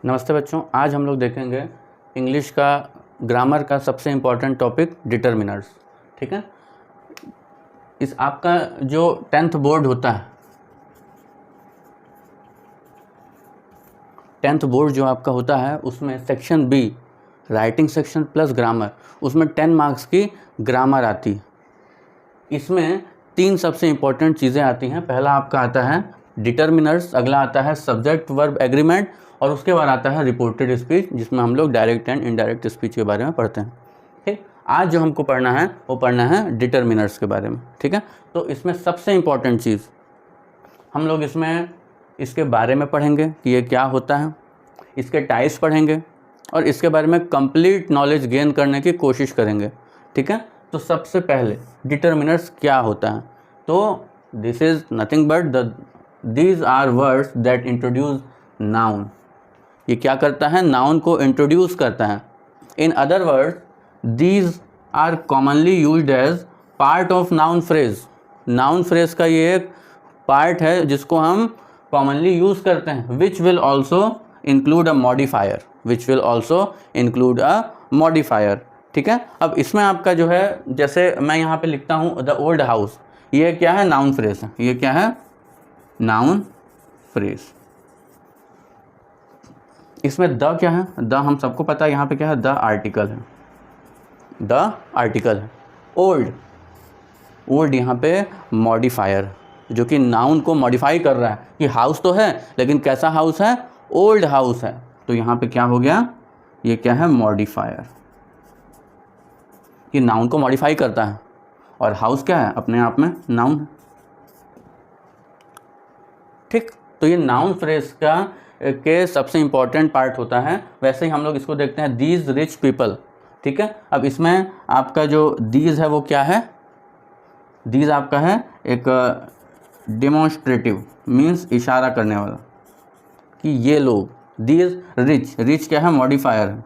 नमस्ते बच्चों, आज हम लोग देखेंगे इंग्लिश का ग्रामर का सबसे इम्पॉर्टेंट टॉपिक डिटर्मिनर्स। ठीक है, इस आपका जो 10th बोर्ड होता है, 10th बोर्ड जो आपका होता है उसमें section be writing section plus grammar, उसमें 10 मार्क्स की ग्रामर आती है। इसमें 3 सबसे इम्पॉर्टेंट चीज़ें आती हैं। पहला आपका आता है डिटर्मिनर्स, अगला आता है सब्जेक्ट वर्ब एग्रीमेंट और उसके बाद आता है रिपोर्टेड स्पीच, जिसमें हम लोग डायरेक्ट एंड इनडायरेक्ट स्पीच के बारे में पढ़ते हैं। ठीक, आज जो हमको पढ़ना है वो पढ़ना है डिटर्मिनर्स के बारे में। ठीक है, तो इसमें सबसे इम्पॉर्टेंट चीज़ हम लोग इसमें इसके बारे में पढ़ेंगे कि ये क्या होता है, इसके टाइप्स पढ़ेंगे और इसके बारे में कंप्लीट नॉलेज गेन करने की कोशिश करेंगे। ठीक है, तो सबसे पहले डिटर्मिनर्स क्या होता है, तो this is nothing but these are words that introduce noun. ये क्या करता है, नाउन को इंट्रोड्यूस करता है। In other words these are commonly used as part of noun phrase. Noun phrase का ये एक पार्ट है जिसको हम कॉमनली यूज़ करते हैं। Which will also include a modifier, which will also include a modifier. ठीक है, अब इसमें आपका जो है, जैसे मैं यहाँ पे लिखता हूँ द ओल्ड हाउस, ये क्या है, नाउन फ्रेज है। ये क्या है, नाउन फ्रेज। इसमें द क्या है, द हम सबको पता है यहाँ पे क्या है, द आर्टिकल है, द आर्टिकल है। ओल्ड, ओल्ड यहाँ पे मॉडिफायर, जो कि नाउन को मॉडिफाई कर रहा है कि हाउस तो है लेकिन कैसा हाउस है, ओल्ड हाउस है। तो यहाँ पे क्या हो गया, ये क्या है, मॉडिफायर। ये नाउन को मॉडिफाई करता है और हाउस क्या है, अपने आप में नाउन। ठीक, तो ये नाउन फ्रेज का के सबसे इम्पॉर्टेंट पार्ट होता है। वैसे ही हम लोग इसको देखते हैं, दीज रिच पीपल। ठीक है, अब इसमें आपका जो दीज है वो क्या है, दीज आपका है एक डेमोन्स्ट्रेटिव, मीन्स इशारा करने वाला कि ये लोग। दीज रिच, रिच क्या है, मॉडिफायर है।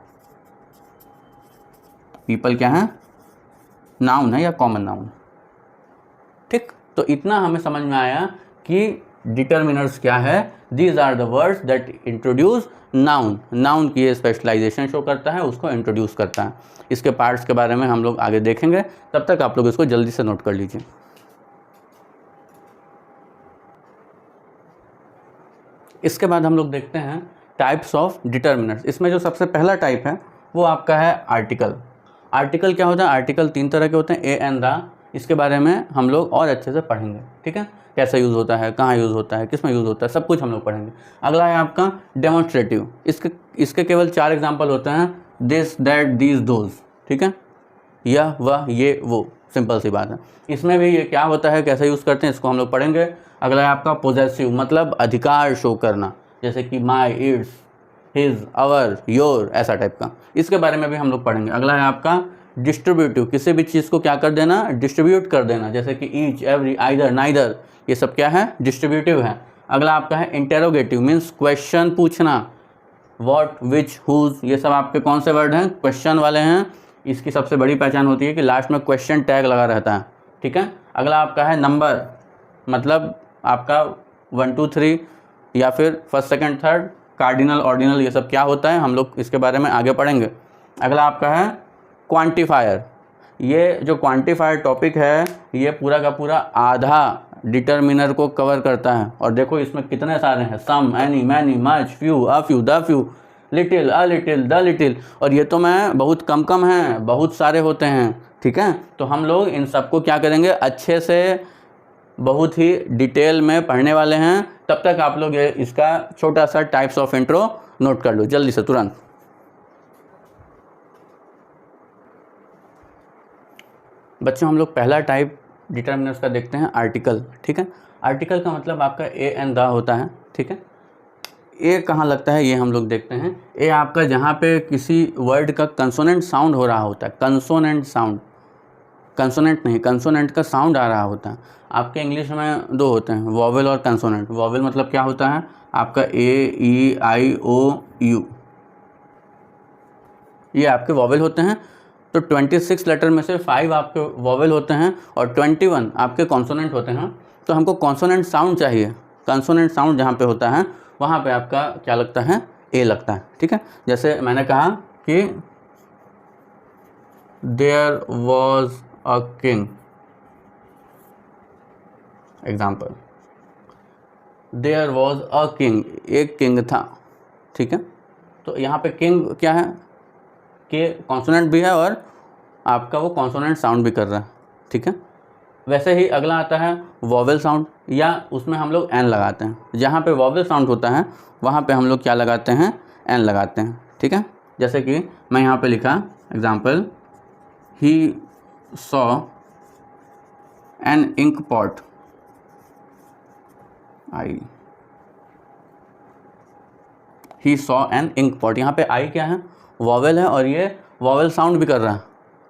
पीपल क्या है, नाउन है या कॉमन नाउन। ठीक, तो इतना हमें समझ में आया कि डिटर्मिनर्स क्या है। These are the words that introduce noun. Noun की ये स्पेशलाइजेशन शो करता है, उसको इंट्रोड्यूस करता है। इसके पार्ट्स के बारे में हम लोग आगे देखेंगे, तब तक आप लोग इसको जल्दी से नोट कर लीजिए। इसके बाद हम लोग देखते हैं टाइप्स ऑफ डिटर्मिनर्स। इसमें जो सबसे पहला टाइप है वो आपका है आर्टिकल। आर्टिकल क्या होता है, आर्टिकल 3 तरह के होते हैं, ए एंड द। इसके बारे में हम लोग और अच्छे से पढ़ेंगे। ठीक है, कैसा यूज़ होता है, कहाँ यूज़ होता है, किस में यूज़ होता है, सब कुछ हम लोग पढ़ेंगे। अगला है आपका डेमोन्स्ट्रेटिव। इसके केवल 4 एग्जाम्पल होते हैं, दिस दैट दीज दोज। ठीक है, यह वह ये वो, सिंपल सी बात है। इसमें भी ये क्या होता है, कैसे यूज़ करते हैं, इसको हम लोग पढ़ेंगे। अगला है आपका पोजेसिव, मतलब अधिकार शो करना, जैसे कि माई, इट्स, हिज, अवर, योर, ऐसा टाइप का। इसके बारे में भी हम लोग पढ़ेंगे। अगला है आपका डिस्ट्रीब्यूटिव, किसी भी चीज़ को क्या कर देना, डिस्ट्रीब्यूट कर देना, जैसे कि ईच, एवरी, आइदर, नाइदर, ये सब क्या है, डिस्ट्रीब्यूटिव है। अगला आपका है इंटेरोगेटिव, मीन्स क्वेश्चन पूछना, व्हाट, विच, हुज, ये सब आपके कौन से वर्ड हैं, क्वेश्चन वाले हैं। इसकी सबसे बड़ी पहचान होती है कि लास्ट में क्वेश्चन टैग लगा रहता है। ठीक है, अगला आपका है नंबर, मतलब आपका 1 2 3 या फिर first second third, cardinal, ordinal, ये सब क्या होता है, हम लोग इसके बारे में आगे पढ़ेंगे। अगला आपका है क्वांटिफायर। ये जो क्वांटिफायर टॉपिक है, ये पूरा का पूरा आधा डिटर्मिनर को कवर करता है। और देखो इसमें कितने सारे हैं, some, any, many, much, few, a few, the few, little, a little, the little. और ये तो मैं बहुत कम कम हैं, बहुत सारे होते हैं। ठीक है, तो हम लोग इन सबको क्या करेंगे, अच्छे से बहुत ही डिटेल में पढ़ने वाले हैं। तब तक आप लोग ये इसका छोटा सा टाइप्स ऑफ इंट्रो नोट कर लो जल्दी से, तुरंत। बच्चों, हम लोग पहला टाइप डिटर्मिनर्स का देखते हैं, आर्टिकल। ठीक है, आर्टिकल का मतलब आपका ए एंड द होता है। ठीक है, ए कहाँ लगता है ये हम लोग देखते हैं। ए आपका जहाँ पे किसी वर्ड का कंसोनेंट साउंड हो रहा होता है, कंसोनेंट साउंड, कंसोनेंट नहीं, कंसोनेंट का साउंड आ रहा होता है। आपके इंग्लिश में 2 होते हैं, वॉवेल और कंसोनेंट। वॉवेल मतलब क्या होता है, आपका ए, ई, आई, ओ, यू, ये आपके वॉवेल होते हैं। तो 26 लेटर में से 5 आपके वॉवेल होते हैं और 21 आपके कॉन्सोनेंट होते हैं। तो हमको कॉन्सोनेंट साउंड चाहिए। कंसोनेंट साउंड जहाँ पे होता है वहाँ पे आपका क्या लगता है, ए लगता है, ठीक है। जैसे मैंने कहा कि there was a king, example, there was a king, एक किंग था, ठीक है। तो यहाँ पे किंग क्या है, के कॉन्सोनेंट भी है और आपका वो कॉन्सोनेंट साउंड भी कर रहा है, ठीक है। वैसे ही अगला आता है वॉवेल साउंड, या उसमें हम लोग एन लगाते हैं। जहाँ पे वॉवेल साउंड होता है वहाँ पे हम लोग क्या लगाते हैं, एन लगाते हैं, ठीक है। जैसे कि मैं यहाँ पे लिखा example, he saw an ink pot, I, he saw an ink pot. यहाँ पे आई क्या है, वॉवेल है और ये वॉवेल साउंड भी कर रहा है,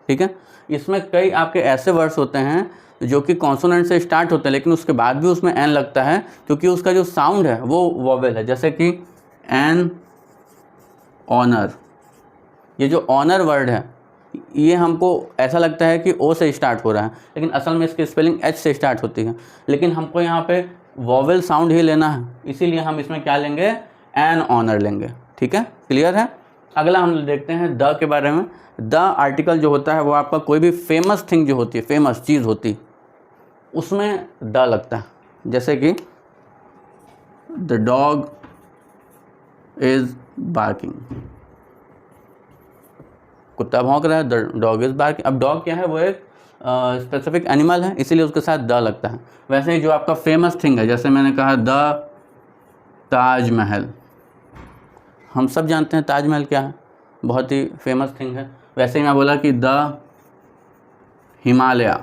ठीक है। इसमें कई आपके ऐसे वर्ड्स होते हैं जो कि कॉन्सोनेंट से स्टार्ट होते हैं लेकिन उसके बाद भी उसमें एन लगता है क्योंकि उसका जो साउंड है वो वॉवेल है। जैसे कि एन ऑनर, ये जो ऑनर वर्ड है ये हमको ऐसा लगता है कि ओ से स्टार्ट हो रहा है लेकिन असल में इसकी स्पेलिंग एच से स्टार्ट होती है, लेकिन हमको यहाँ पे वॉवेल साउंड ही लेना है, इसीलिए हम इसमें क्या लेंगे, एन ऑनर लेंगे, ठीक है। क्लियर है। अगला हम देखते हैं द के बारे में। द आर्टिकल जो होता है वो आपका कोई भी फेमस थिंग जो होती है, फेमस चीज़ होती है, उसमें द लगता है। जैसे कि द डॉग इज बार्किंग, कुत्ता भौंक रहा है, द डॉग इज बार्किंग। अब डॉग क्या है, वो एक स्पेसिफिक एनिमल है इसीलिए उसके साथ द लगता है। वैसे ही जो आपका फेमस थिंग है, जैसे मैंने कहा द ताजमहल, हम सब जानते हैं ताजमहल क्या है, बहुत ही फेमस थिंग है। वैसे ही मैं बोला कि द हिमालय,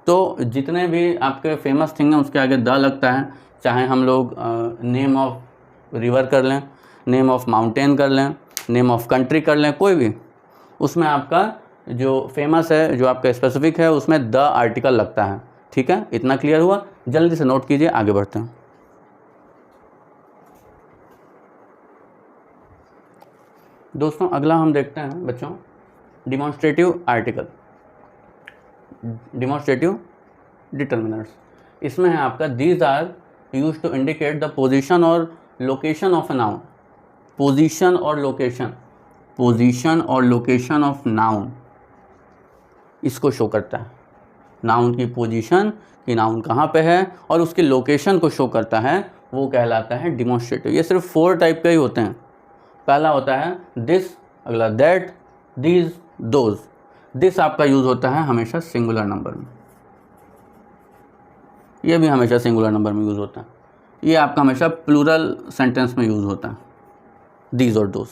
तो जितने भी आपके फेमस थिंग हैं उसके आगे द लगता है। चाहे हम लोग नेम ऑफ रिवर कर लें, नेम ऑफ माउंटेन कर लें, नेम ऑफ कंट्री कर लें, कोई भी, उसमें आपका जो फेमस है, जो आपका स्पेसिफिक है, उसमें द आर्टिकल लगता है, ठीक है। इतना क्लियर हुआ, जल्दी से नोट कीजिए, आगे बढ़ते हैं। दोस्तों अगला हम देखते हैं बच्चों डिमॉन्स्ट्रेटिव आर्टिकल, डिमॉन्स्ट्रेटिव डिटर्मिनर्स। इसमें है आपका these are used to indicate the position और location of a noun, position और लोकेशन, पोजीशन और लोकेशन ऑफ नाउन, इसको शो करता है। नाउन की पोजीशन कि नाउन कहाँ पे है और उसकी लोकेशन को शो करता है, वो कहलाता है डिमॉन्स्ट्रेटिव। ये सिर्फ 4 टाइप के ही होते हैं। पहला होता है दिस, अगला दैट, दीज, दोज। दिस आपका यूज़ होता है हमेशा सिंगुलर नंबर में, ये भी हमेशा सिंगुलर नंबर में यूज़ होता है। ये आपका हमेशा प्लूरल सेंटेंस में यूज़ होता है, दीज और दोज।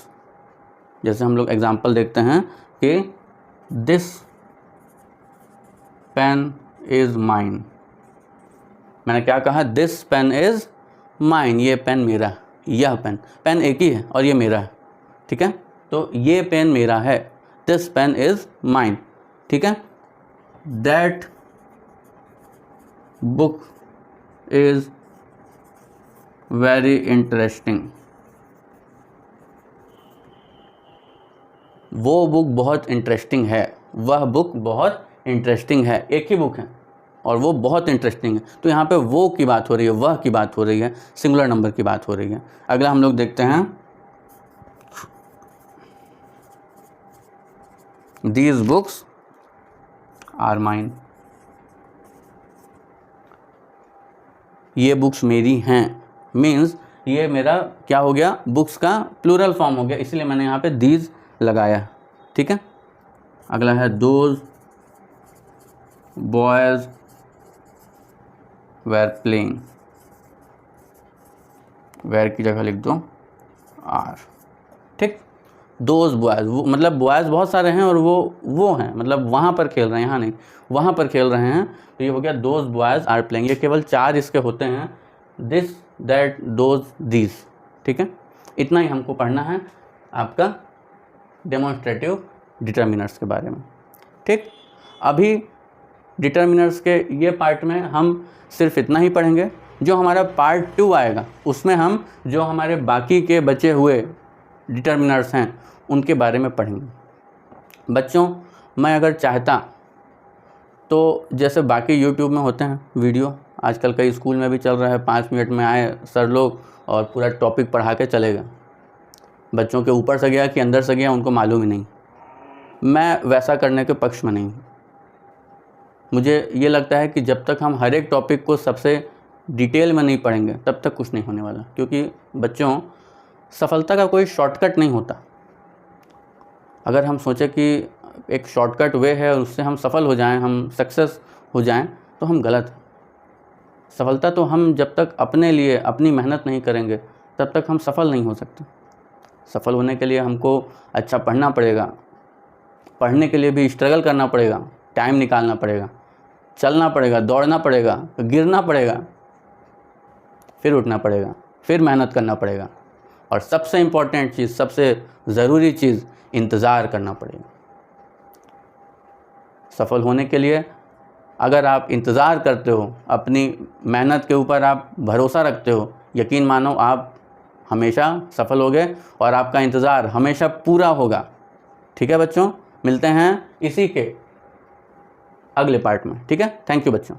जैसे हम लोग एग्जांपल देखते हैं कि दिस पेन इज़ माइन, मैंने क्या कहा, दिस पेन इज़ माइन, ये पेन मेरा है, यह पेन, पेन एक ही है और ये मेरा है, ठीक है। तो ये पेन मेरा है, दिस पेन इज़ माइन, ठीक है। That book is very interesting, वो बुक बहुत इंटरेस्टिंग है, वह बुक बहुत इंटरेस्टिंग है, एक ही बुक है और वो बहुत इंटरेस्टिंग है। तो यहाँ पे वो की बात हो रही है, वह की बात हो रही है, सिंगुलर नंबर की बात हो रही है। अगला हम लोग देखते हैं दीज बुक्स आर माइन, ये बुक्स मेरी हैं, मीन्स ये मेरा क्या हो गया, बुक्स का प्लूरल फॉर्म हो गया, इसलिए मैंने यहाँ पे दीज लगाया, ठीक है। अगला है those boys were playing, were की जगह लिख दो आर, ठीक। दोज बॉयज़, वो मतलब बॉयज़ बहुत सारे हैं और वो हैं, मतलब वहाँ पर खेल रहे हैं, यहाँ नहीं, वहाँ पर खेल रहे हैं, तो ये हो गया दोज बॉयज़ आर प्लेइंग। ये केवल 4 इसके होते हैं, दिस, दैट, दोज, दीज, ठीक है। इतना ही हमको पढ़ना है आपका डेमोन्स्ट्रेटिव डिटर्मिनर्स के बारे में, ठीक। अभी डिटर्मिनर्स के ये पार्ट में हम सिर्फ इतना ही पढ़ेंगे। जो हमारा पार्ट 2 आएगा उसमें हम जो हमारे बाकी के बचे हुए डिटर्मिनर्स हैं उनके बारे में पढ़ेंगे। बच्चों मैं अगर चाहता तो जैसे बाकी यूट्यूब में होते हैं वीडियो, आजकल कई स्कूल में भी चल रहा है, 5 मिनट में आए सर लोग और पूरा टॉपिक पढ़ा के चले गए। बच्चों के ऊपर से गया कि अंदर से गया उनको मालूम ही नहीं। मैं वैसा करने के पक्ष में नहीं हूँ। मुझे ये लगता है कि जब तक हम हर एक टॉपिक को सबसे डिटेल में नहीं पढ़ेंगे तब तक कुछ नहीं होने वाला, क्योंकि बच्चों सफलता का कोई शॉर्टकट नहीं होता। अगर हम सोचें कि एक शॉर्टकट वे है और उससे हम सफल हो जाएं, हम सक्सेस हो जाएं, तो हम गलत हैं। सफलता तो हम जब तक अपने लिए अपनी मेहनत नहीं करेंगे तब तक हम सफल नहीं हो सकते। सफल होने के लिए हमको अच्छा पढ़ना पड़ेगा, पढ़ने के लिए भी स्ट्रगल करना पड़ेगा, टाइम निकालना पड़ेगा, चलना पड़ेगा, दौड़ना पड़ेगा, गिरना पड़ेगा, फिर उठना पड़ेगा, फिर मेहनत करना पड़ेगा, और सबसे इम्पॉर्टेंट चीज़, सबसे ज़रूरी चीज़, इंतज़ार करना पड़ेगा। सफल होने के लिए अगर आप इंतज़ार करते हो, अपनी मेहनत के ऊपर आप भरोसा रखते हो, यकीन मानो आप हमेशा सफल होगे और आपका इंतज़ार हमेशा पूरा होगा। ठीक है बच्चों, मिलते हैं इसी के अगले पार्ट में। ठीक है, थैंक यू बच्चों।